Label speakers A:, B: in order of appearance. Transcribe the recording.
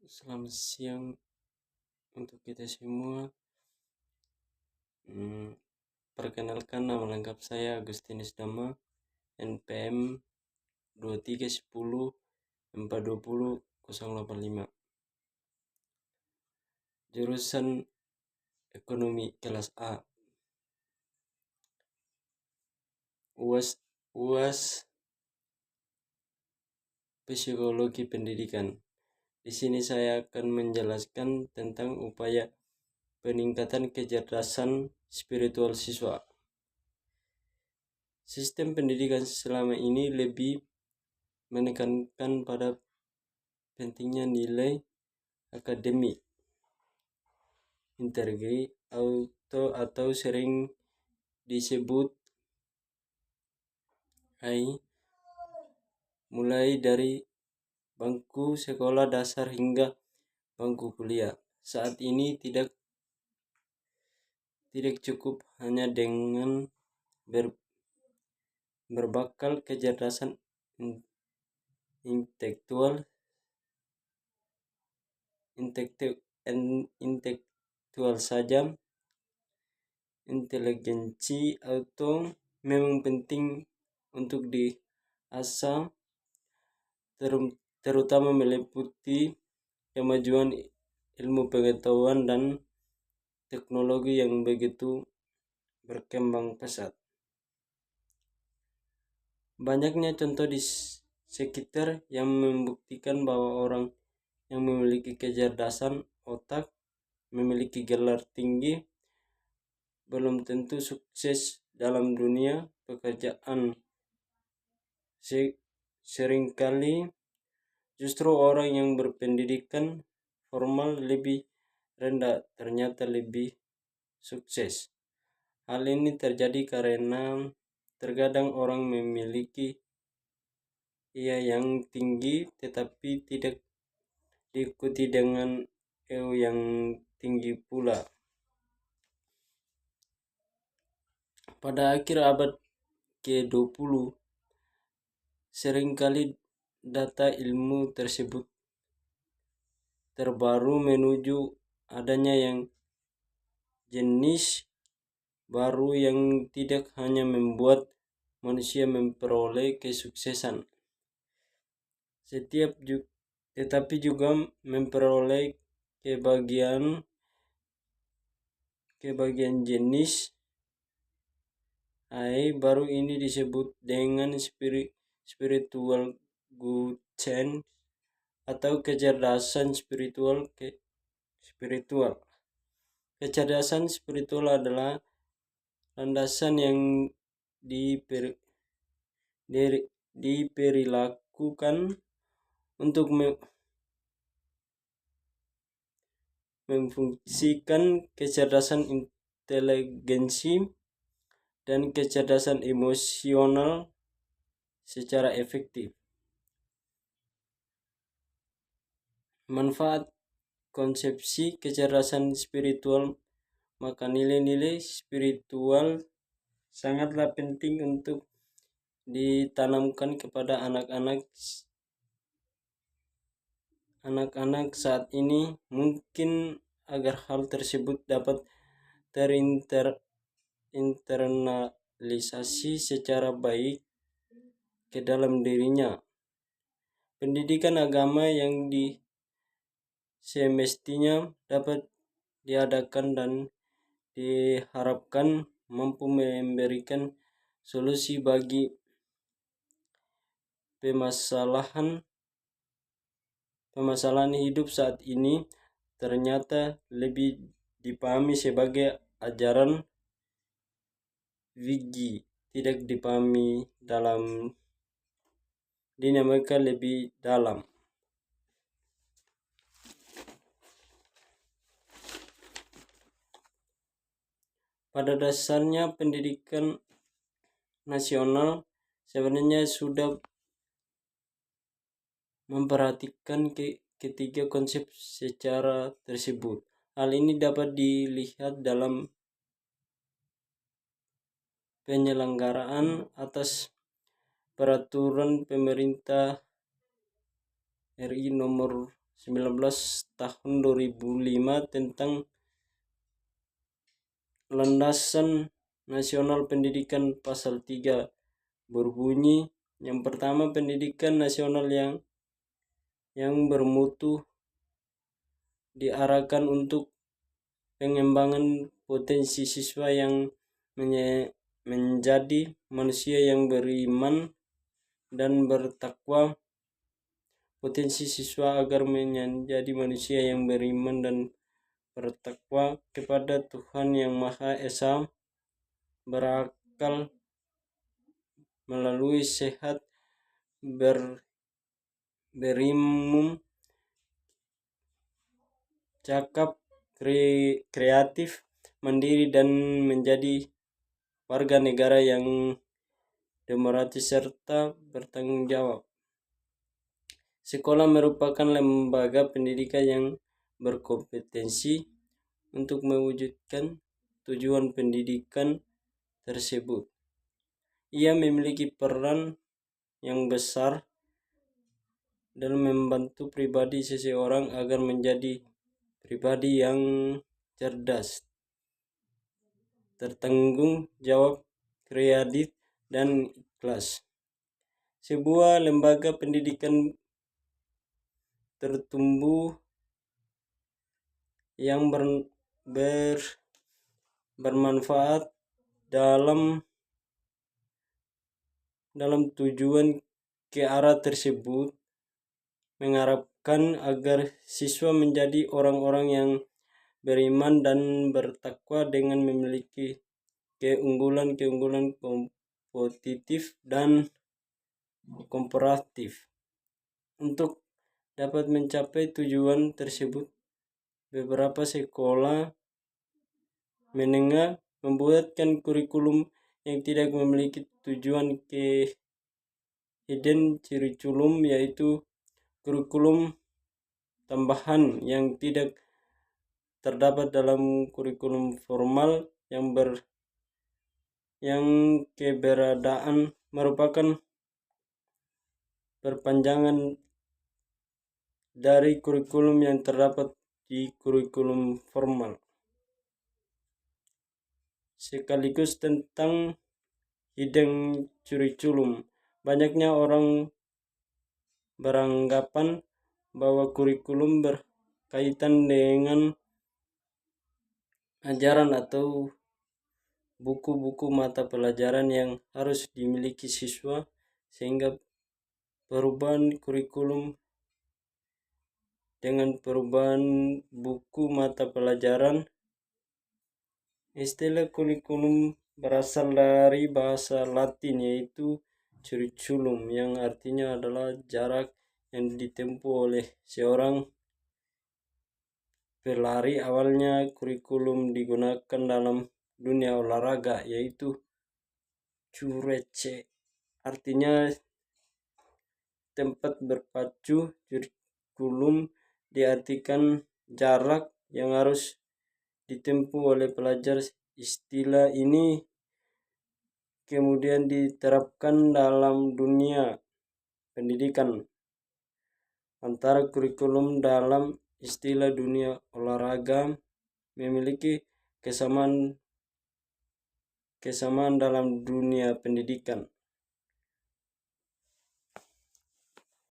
A: Selamat siang untuk kita semua. Perkenalkan, nama lengkap saya Agustinus Dama, NPM 2310 420 085. Jurusan Ekonomi kelas A. UAS Psikologi Pendidikan. Di sini saya akan menjelaskan tentang upaya peningkatan kecerdasan spiritual siswa. Sistem pendidikan selama ini lebih menekankan pada pentingnya nilai akademik, integrasi atau sering disebut AI, mulai dari bangku sekolah dasar hingga bangku kuliah. Saat ini tidak cukup hanya dengan berbekal kecerdasan intelektual saja. Inteligensi auto memang penting untuk diasah, terutama meliputi kemajuan ilmu pengetahuan dan teknologi yang begitu berkembang pesat. Banyaknya contoh di sekitar yang membuktikan bahwa orang yang memiliki kecerdasan otak, memiliki gelar tinggi, belum tentu sukses dalam dunia pekerjaan. Seringkali justru orang yang berpendidikan formal lebih rendah ternyata lebih sukses. Hal ini terjadi karena terkadang orang memiliki yang tinggi tetapi tidak diikuti dengan yang tinggi pula. Pada akhir abad ke-20, seringkali data ilmu tersebut terbaru menuju adanya yang jenis baru yang tidak hanya membuat manusia memperoleh kesuksesan, tetapi juga memperoleh kebahagiaan jenis AI baru. Ini disebut dengan spiritual quotient atau kecerdasan spiritual. Kecerdasan spiritual adalah landasan yang diperlakukan untuk memfungsikan kecerdasan inteligensi dan kecerdasan emosional secara efektif. Manfaat konsepsi kecerdasan spiritual. Maka nilai-nilai spiritual sangatlah penting untuk ditanamkan kepada anak-anak saat ini, mungkin agar hal tersebut dapat terinternalisasi secara baik ke dalam dirinya. Pendidikan agama yang semestinya dapat diadakan dan diharapkan mampu memberikan solusi bagi permasalahan hidup saat ini, ternyata lebih dipahami sebagai ajaran Wigi, tidak dipahami dalam dinamika lebih dalam. Pada dasarnya pendidikan nasional sebenarnya sudah memperhatikan ketiga konsep secara tersebut. Hal ini dapat dilihat dalam penyelenggaraan atas peraturan pemerintah RI nomor 19 tahun 2005 tentang Landasan Nasional Pendidikan pasal 3 berbunyi, yang pertama, pendidikan nasional yang bermutu diarahkan untuk pengembangan potensi siswa yang menjadi manusia yang beriman dan bertakwa. Potensi siswa agar menjadi manusia yang beriman dan bertakwa kepada Tuhan Yang Maha Esa, berakal, melalui sehat, berimum, cakap, kreatif, mandiri, dan menjadi warga negara yang demokratis serta bertanggung jawab. Sekolah merupakan lembaga pendidikan yang berkompetensi untuk mewujudkan tujuan pendidikan tersebut. Ia memiliki peran yang besar dalam membantu pribadi seseorang agar menjadi pribadi yang cerdas, tertanggung jawab, kreatif, dan ikhlas. Sebuah lembaga pendidikan tertumbuh yang bermanfaat dalam tujuan ke arah tersebut mengharapkan agar siswa menjadi orang-orang yang beriman dan bertakwa dengan memiliki keunggulan-keunggulan kompetitif dan komparatif. Untuk dapat mencapai tujuan tersebut, beberapa sekolah menengah membuatkan kurikulum yang tidak memiliki tujuan hidden curriculum, yaitu kurikulum tambahan yang tidak terdapat dalam kurikulum formal yang keberadaan merupakan perpanjangan dari kurikulum yang terdapat di kurikulum formal. Sekaligus tentang hidden curriculum, banyaknya orang beranggapan bahwa kurikulum berkaitan dengan ajaran atau buku-buku mata pelajaran yang harus dimiliki siswa, sehingga perubahan kurikulum dengan perubahan buku mata pelajaran. Istilah kurikulum berasal dari bahasa Latin, yaitu curriculum, yang artinya adalah jarak yang ditempuh oleh seorang pelari. Awalnya kurikulum digunakan dalam dunia olahraga, yaitu curece, artinya tempat berpacu. Kurikulum diartikan jarak yang harus ditempuh oleh pelajar. Istilah ini kemudian diterapkan dalam dunia pendidikan. Antara kurikulum dalam istilah dunia olahraga memiliki kesamaan dalam dunia pendidikan.